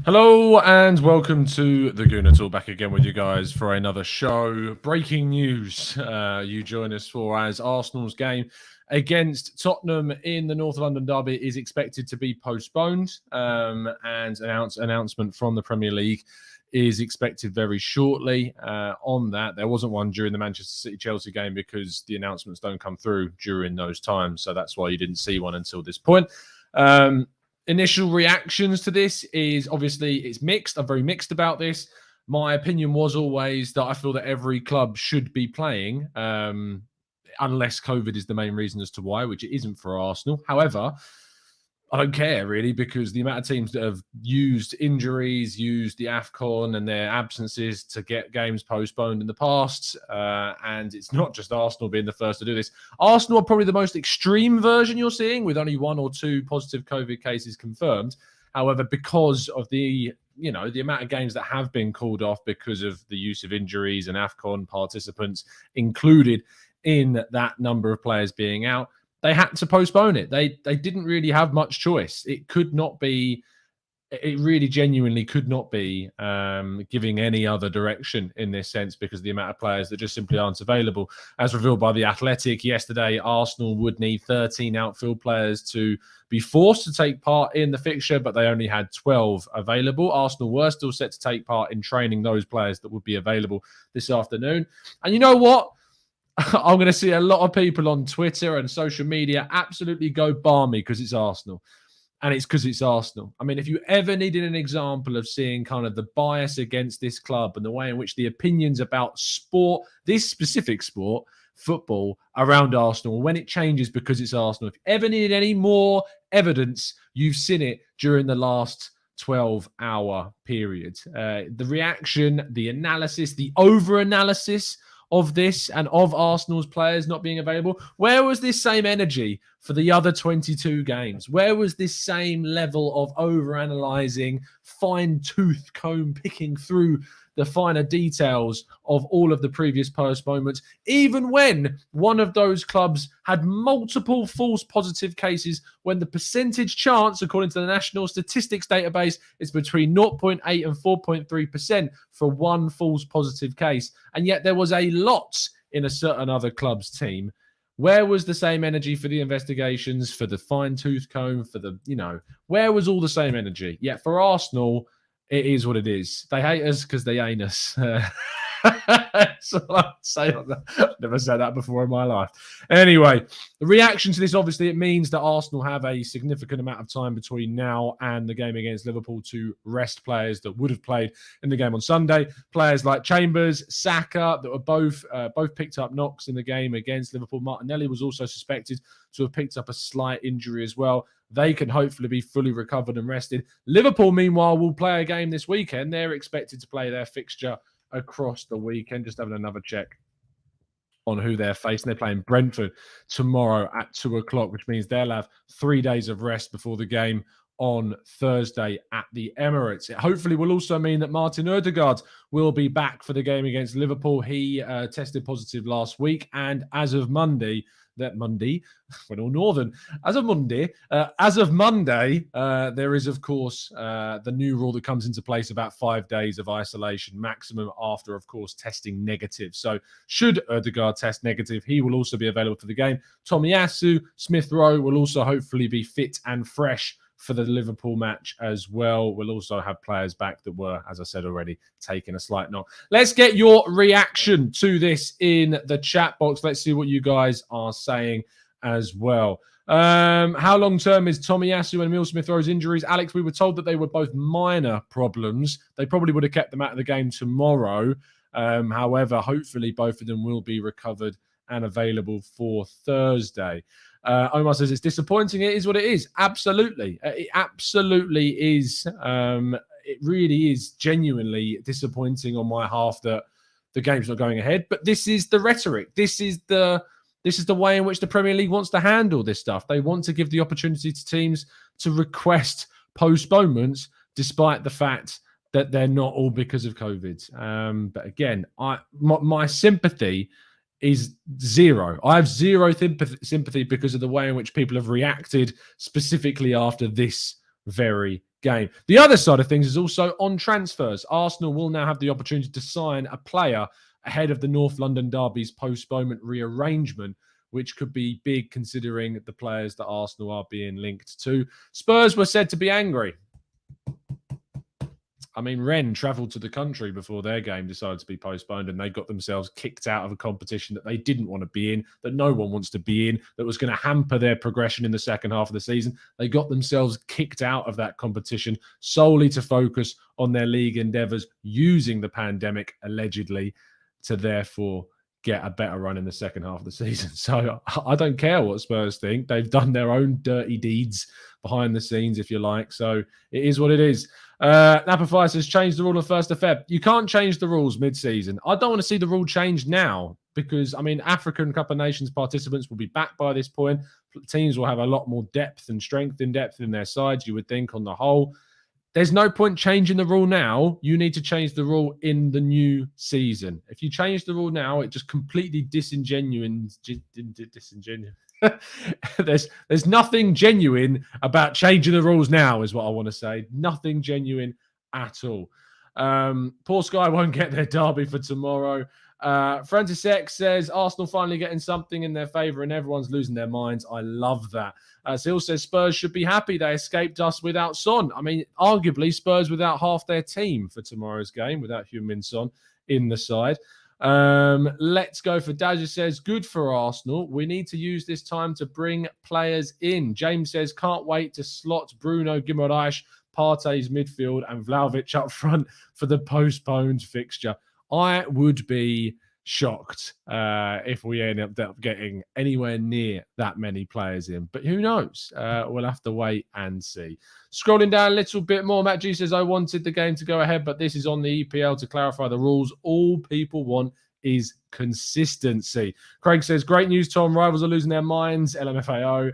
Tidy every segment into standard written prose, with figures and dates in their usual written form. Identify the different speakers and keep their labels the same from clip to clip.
Speaker 1: Hello and welcome to the Gooner Talk, back again with you guys for another show. Breaking news, you join us for, as Arsenal's game against Tottenham in the North London derby is expected to be postponed, and announcement from the Premier League is expected very shortly on that. There wasn't one during the Manchester City-Chelsea game because the announcements don't come through during those times, so that's why you didn't see one until this point. Initial reactions to this is obviously it's mixed. I'm very mixed about this. My opinion was always that I feel that every club should be playing, unless COVID is the main reason as to why, which it isn't for Arsenal. However, I don't care really, because the amount of teams that have used injuries, used the AFCON and their absences to get games postponed in the past, and it's not just Arsenal being the first to do this. Arsenal are probably the most extreme version you're seeing, with only 1 or 2 positive COVID cases confirmed. However, because of the amount of games that have been called off because of the use of injuries and AFCON participants included in that number of players being out, they had to postpone it. They didn't really have much choice. It really genuinely could not be giving any other direction in this sense, because of the amount of players that just simply aren't available. As revealed by The Athletic yesterday, Arsenal would need 13 outfield players to be forced to take part in the fixture, but they only had 12 available. Arsenal were still set to take part in training those players that would be available this afternoon. And you know what? I'm going to see a lot of people on Twitter and social media absolutely go balmy because it's Arsenal. And it's because it's Arsenal. I mean, if you ever needed an example of seeing kind of the bias against this club and the way in which the opinions about sport, this specific sport, football, around Arsenal, when it changes because it's Arsenal, if you ever needed any more evidence, you've seen it during the last 12-hour period. The reaction, the analysis, the over-analysis of this and of Arsenal's players not being available. Where was this same energy for the other 22 games? Where was this same level of over-analysing, fine-tooth comb picking through the finer details of all of the previous postponements, even when one of those clubs had multiple false positive cases, when the percentage chance, according to the National Statistics Database, is between 0.8 and 4.3% for one false positive case. And yet there was a lot in a certain other club's team. Where was the same energy for the investigations, for the fine-tooth comb, for the, where was all the same energy? Yet for Arsenal, it is what it is. They hate us because they ain't us. That's all I'd say on that. I've never said that before in my life. Anyway, the reaction to this, obviously, it means that Arsenal have a significant amount of time between now and the game against Liverpool to rest players that would have played in the game on Sunday. Players like Chambers, Saka, that were both picked up knocks in the game against Liverpool. Martinelli was also suspected to have picked up a slight injury as well. They can hopefully be fully recovered and rested. Liverpool, meanwhile, will play a game this weekend. They're expected to play their fixture across the weekend. Just having another check on who they're facing. They're playing Brentford tomorrow at 2:00, which means they'll have 3 days of rest before the game on Thursday at the Emirates. It hopefully will also mean that Martin Ødegaard will be back for the game against Liverpool. He tested positive last week, and as of Monday, we're all northern. As of Monday, there is, of course, the new rule that comes into place about 5 days of isolation maximum after, of course, testing negative. So should Ødegaard test negative, he will also be available for the game. Tomiyasu, Smith Rowe will also hopefully be fit and fresh for the Liverpool match as well. We'll also have players back that were, as I said already, taking a slight knock. Let's get your reaction to this in the chat box. Let's see what you guys are saying as well. How long-term is Tomiyasu and Emil Smith-Rowe's injuries? Alex, we were told that they were both minor problems. They probably would have kept them out of the game tomorrow. However, hopefully both of them will be recovered and available for Thursday. Omar says it's disappointing. It is what it is. Absolutely. It absolutely is. It really is genuinely disappointing on my half that the game's not going ahead. But this is the rhetoric. This is the way in which the Premier League wants to handle this stuff. They want to give the opportunity to teams to request postponements, despite the fact that they're not all because of COVID. But again, my sympathy is zero. I have zero sympathy because of the way in which people have reacted specifically after this very game. The other side of things is also on transfers. Arsenal will now have the opportunity to sign a player ahead of the North London derby's postponement rearrangement, which could be big considering the players that Arsenal are being linked to. Spurs were said to be angry. I mean, Rennes travelled to the country before their game decided to be postponed, and they got themselves kicked out of a competition that they didn't want to be in, that no one wants to be in, that was going to hamper their progression in the second half of the season. They got themselves kicked out of that competition solely to focus on their league endeavours, using the pandemic, allegedly, to therefore get a better run in the second half of the season. So I don't care what Spurs think. They've done their own dirty deeds behind the scenes, if you like. So it is what it is. Napify says, change the rule on 1st of Feb. You can't change the rules mid-season. I don't want to see the rule changed now because, I mean, African Cup of Nations participants will be back by this point. Teams will have a lot more depth and strength in depth in their sides, you would think, on the whole. There's no point changing the rule now. You need to change the rule in the new season. If you change the rule now, it just completely disingenuous. There's nothing genuine about changing the rules now, is what I want to say. Nothing genuine at all. Poor Sky won't get their derby for tomorrow. Francis X says, Arsenal finally getting something in their favour and everyone's losing their minds. I love that. Seal says, Spurs should be happy they escaped us without Son. I mean, arguably, Spurs without half their team for tomorrow's game, without Heung-min Son in the side. Let's go for Dazza says, good for Arsenal. We need to use this time to bring players in. James says, can't wait to slot Bruno Guimaraes, Partey's midfield and Vlahovic up front for the postponed fixture. I would be shocked if we end up getting anywhere near that many players in. But who knows? We'll have to wait and see. Scrolling down a little bit more, Matt G says, I wanted the game to go ahead, but this is on the EPL to clarify the rules. All people want is consistency. Craig says, great news, Tom. Rivals are losing their minds. LMFAO.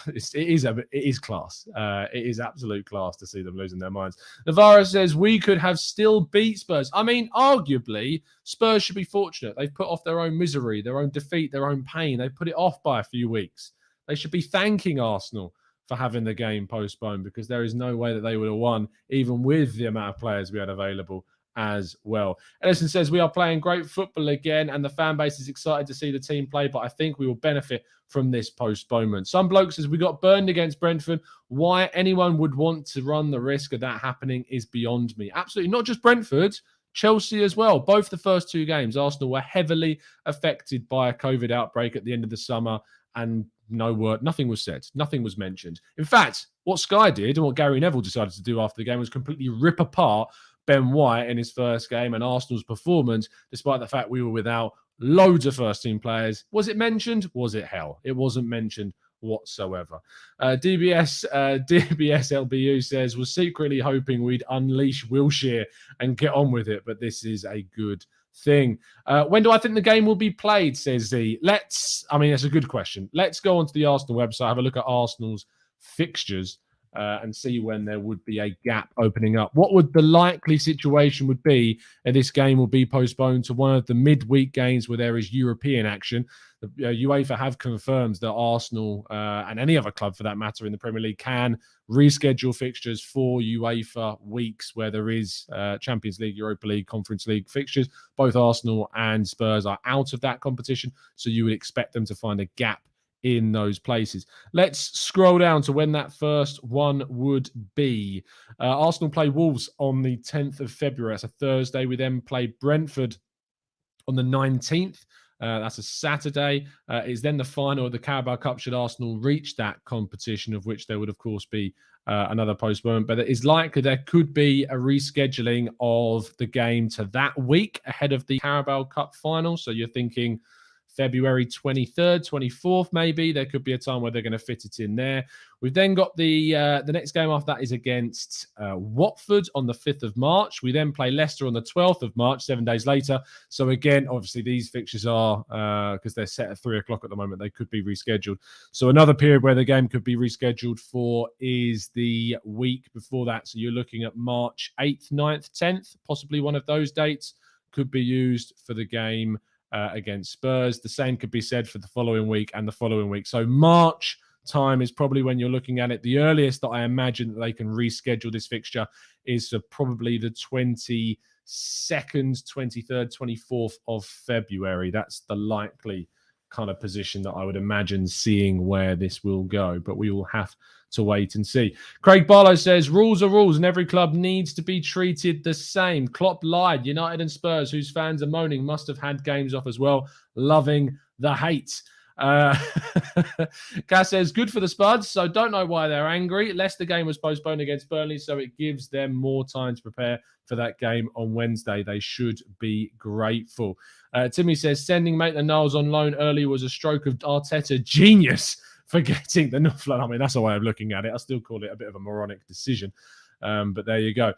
Speaker 1: It is class. It is absolute class to see them losing their minds. Navarro says, we could have still beat Spurs. I mean, arguably, Spurs should be fortunate. They've put off their own misery, their own defeat, their own pain. They put it off by a few weeks. They should be thanking Arsenal for having the game postponed, because there is no way that they would have won, even with the amount of players we had available as well. Edison says, we are playing great football again and the fan base is excited to see the team play, but I think we will benefit from this postponement. Some bloke says, we got burned against Brentford. Why anyone would want to run the risk of that happening is beyond me. Absolutely. Not just Brentford, Chelsea as well. Both the first two games, Arsenal were heavily affected by a COVID outbreak at the end of the summer, and no word, nothing was said, nothing was mentioned. In fact, what Sky did and what Gary Neville decided to do after the game was completely rip apart Ben White in his first game and Arsenal's performance, despite the fact we were without loads of first-team players. Was it mentioned? Was it hell? It wasn't mentioned whatsoever. DBS LBU says, was secretly hoping we'd unleash Wilshere and get on with it, but this is a good thing. When do I think the game will be played, says Z. That's a good question. Let's go onto the Arsenal website, have a look at Arsenal's fixtures, and see when there would be a gap opening up. What would the likely situation would be if this game will be postponed to one of the midweek games where there is European action? The UEFA have confirmed that Arsenal and any other club for that matter in the Premier League can reschedule fixtures for UEFA weeks where there is Champions League, Europa League, Conference League fixtures. Both Arsenal and Spurs are out of that competition, so you would expect them to find a gap in those places. Let's scroll down to when that first one would be. Arsenal play Wolves on the 10th of February. That's a Thursday. We then play Brentford on the 19th. That's a Saturday. It's then the final of the Carabao Cup should Arsenal reach that competition, of which there would, of course, be another postponement. But it is likely there could be a rescheduling of the game to that week ahead of the Carabao Cup final. So you're thinking February 23rd, 24th, maybe. There could be a time where they're going to fit it in there. We've then got the next game after that is against Watford on the 5th of March. We then play Leicester on the 12th of March, 7 days later. So again, obviously these fixtures are, because they're set at 3 o'clock at the moment, they could be rescheduled. So another period where the game could be rescheduled for is the week before that. So you're looking at March 8th, 9th, 10th, possibly one of those dates could be used for the game against Spurs. The same could be said for the following week and the following week. So March time is probably when you're looking at it. The earliest that I imagine that they can reschedule this fixture is probably the 22nd, 23rd, 24th of February. That's the likely kind of position that I would imagine seeing where this will go, but we will have to wait and see. Craig Barlow says, rules are rules and every club needs to be treated the same. Klopp lied. United and Spurs, whose fans are moaning, must have had games off as well. Loving the hate. Cass says, good for the Spuds, so don't know why they're angry. Leicester game was postponed against Burnley, so it gives them more time to prepare for that game on Wednesday. They should be grateful. Timmy says, sending Maitland-Niles on loan early was a stroke of Arteta genius for getting the North London. I mean, that's a way of looking at it. I still call it a bit of a moronic decision. But there you go.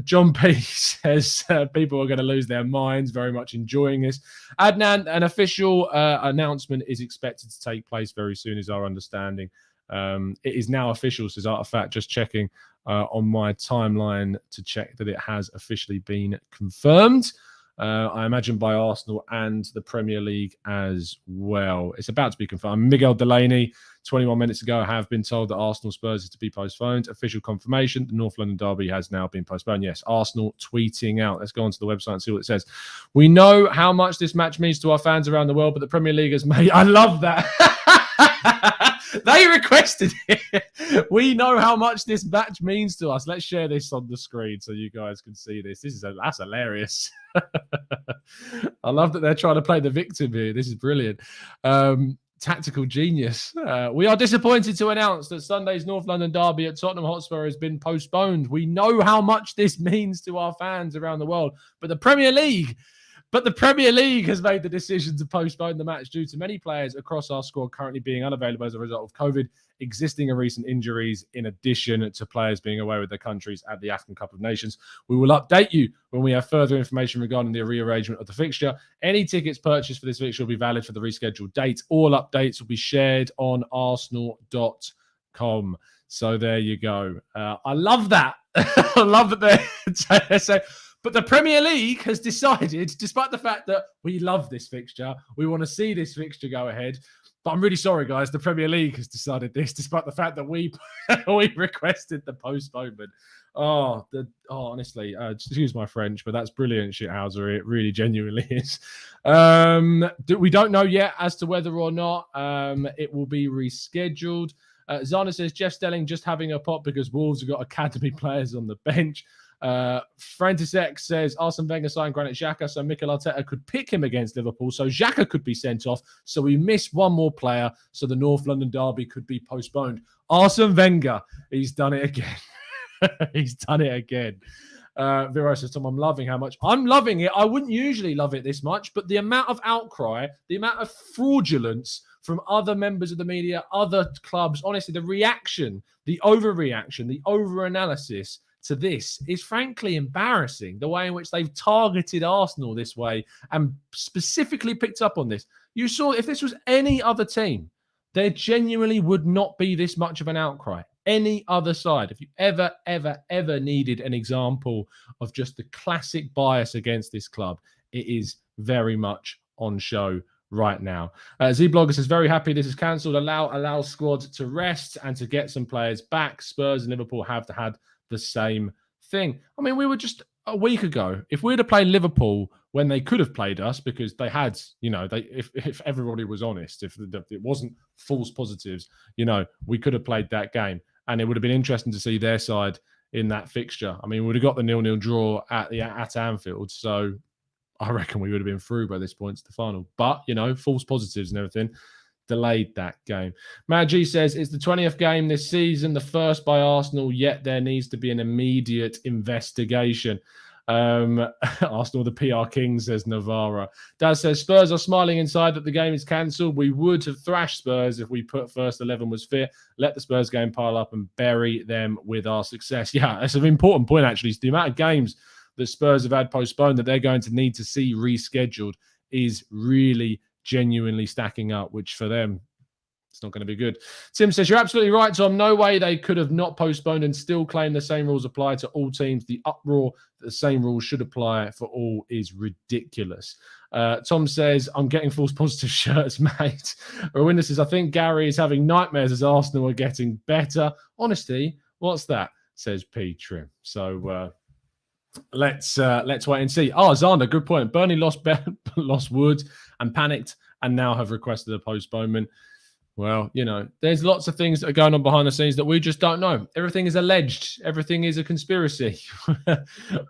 Speaker 1: John P says people are going to lose their minds. Very much enjoying this. Adnan, an official announcement is expected to take place very soon, is our understanding. It is now official, says Artifact, just checking on my timeline to check that it has officially been confirmed. I imagine by Arsenal and the Premier League as well. It's about to be confirmed. Miguel Delaney, 21 minutes ago, have been told that Arsenal Spurs is to be postponed. Official confirmation, the North London derby has now been postponed. Yes, Arsenal tweeting out. Let's go onto the website and see what it says. We know how much this match means to our fans around the world, but the Premier League has made... I love that. They requested it. We know how much this match means to us. Let's share this on the screen so you guys can see this. That's hilarious. I love that they're trying to play the victim here. This is brilliant. Tactical genius. We are disappointed to announce that Sunday's North London derby at Tottenham Hotspur has been postponed. We know how much this means to our fans around the world, but the Premier League has made the decision to postpone the match due to many players across our squad currently being unavailable as a result of COVID, existing and recent injuries, in addition to players being away with their countries at the African Cup of Nations. We will update you when we have further information regarding the rearrangement of the fixture. Any tickets purchased for this fixture will be valid for the rescheduled date. All updates will be shared on arsenal.com. So there you go. I love that. I love that they're saying... But the Premier League has decided, despite the fact that we love this fixture, we want to see this fixture go ahead. But I'm really sorry, guys. The Premier League has decided this, despite the fact that we requested the postponement. Honestly, excuse my French, but that's brilliant, shithouser. It really genuinely is. We don't know yet as to whether or not it will be rescheduled. Zana says, Jeff Stelling just having a pop because Wolves have got academy players on the bench. Francis X says Arsene Wenger signed Granit Xhaka, so Mikel Arteta could pick him against Liverpool, so Xhaka could be sent off, so we miss one more player, so the North London derby could be postponed. Arsene Wenger, he's done it again. He's done it again. Vero says, Tom, I'm loving it. I wouldn't usually love it this much, but the amount of outcry, the amount of fraudulence from other members of the media, other clubs, honestly, the reaction, the overreaction, the overanalysis to this is frankly embarrassing. The way in which they've targeted Arsenal this way and specifically picked up on this. You saw if this was any other team, there genuinely would not be this much of an outcry. Any other side, if you ever needed an example of just the classic bias against this club, it is very much on show right now. Z-Blogger says, very happy this is cancelled. Allow squad to rest and to get some players back. Spurs and Liverpool have had the same thing. I mean, we were just a week ago. If we'd have played Liverpool when they could have played us, because they had, if everybody was honest, if it wasn't false positives, we could have played that game. And it would have been interesting to see their side in that fixture. I mean, we would have got the 0-0 draw at Anfield. So I reckon we would have been through by this point to the final. But, false positives and everything delayed that game. Matt G says, it's the 20th game this season, the first by Arsenal, yet there needs to be an immediate investigation. Arsenal, the PR king, says Navarra. Daz says, Spurs are smiling inside that the game is cancelled. We would have thrashed Spurs if we put first 11 was fit. Let the Spurs game pile up and bury them with our success. Yeah, that's an important point, actually. The amount of games that Spurs have had postponed that they're going to need to see rescheduled is really genuinely stacking up, which for them, It's not going to be good. Tim says, you're absolutely right, Tom. No way they could have not postponed and still claim the same rules apply to all teams. The uproar that the same rules should apply for all is ridiculous. Tom says, I'm getting false positive shirts, mate. Rowinda says, I think Gary is having nightmares as Arsenal are getting better. Honesty, what's that? Says P. Trim. So let's wait and see. Oh, Zander, good point. Burnley lost Wood and panicked and now have requested a postponement. Well, there's lots of things that are going on behind the scenes that we just don't know. Everything is alleged. Everything is a conspiracy.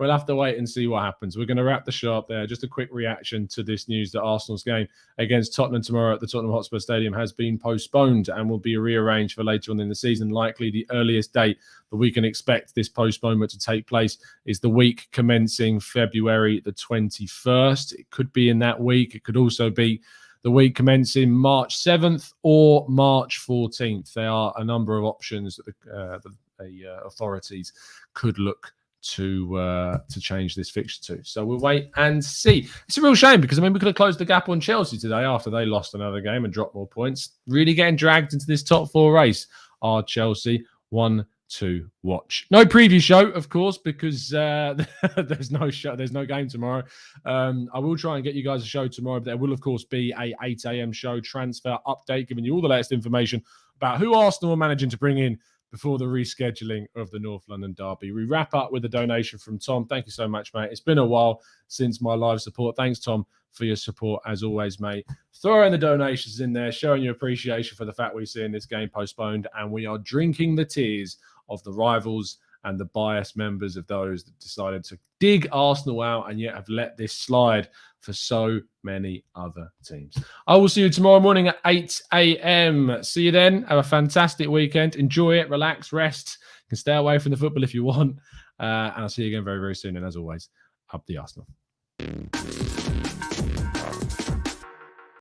Speaker 1: We'll have to wait and see what happens. We're going to wrap the show up there. Just a quick reaction to this news that Arsenal's game against Tottenham tomorrow at the Tottenham Hotspur Stadium has been postponed and will be rearranged for later on in the season. Likely the earliest date that we can expect this postponement to take place is the week commencing February the 21st. It could be in that week. It could also be the week commencing March 7th or March 14th. There are a number of options that the authorities could look to change this fixture to. So we'll wait and see. It's a real shame because, we could have closed the gap on Chelsea today after they lost another game and dropped more points. Really getting dragged into this top four race are Chelsea. One to watch. No preview show, of course, because there's no game tomorrow. I will try and get you guys a show tomorrow, but there will, of course, be a 8 a.m. show transfer update, giving you all the latest information about who Arsenal are managing to bring in before the rescheduling of the North London derby. We wrap up with a donation from Tom. Thank you so much, mate. It's been a while since my live support. Thanks, Tom, for your support as always, mate. Throwing the donations in there, showing your appreciation for the fact we're seeing this game postponed, and we are drinking the tears of the rivals and the biased members of those that decided to dig Arsenal out and yet have let this slide for so many other teams. I will see you tomorrow morning at 8 a.m. See you then. Have a fantastic weekend. Enjoy it. Relax. Rest. You can stay away from the football if you want. And I'll see you again very, very soon. And as always, up the Arsenal.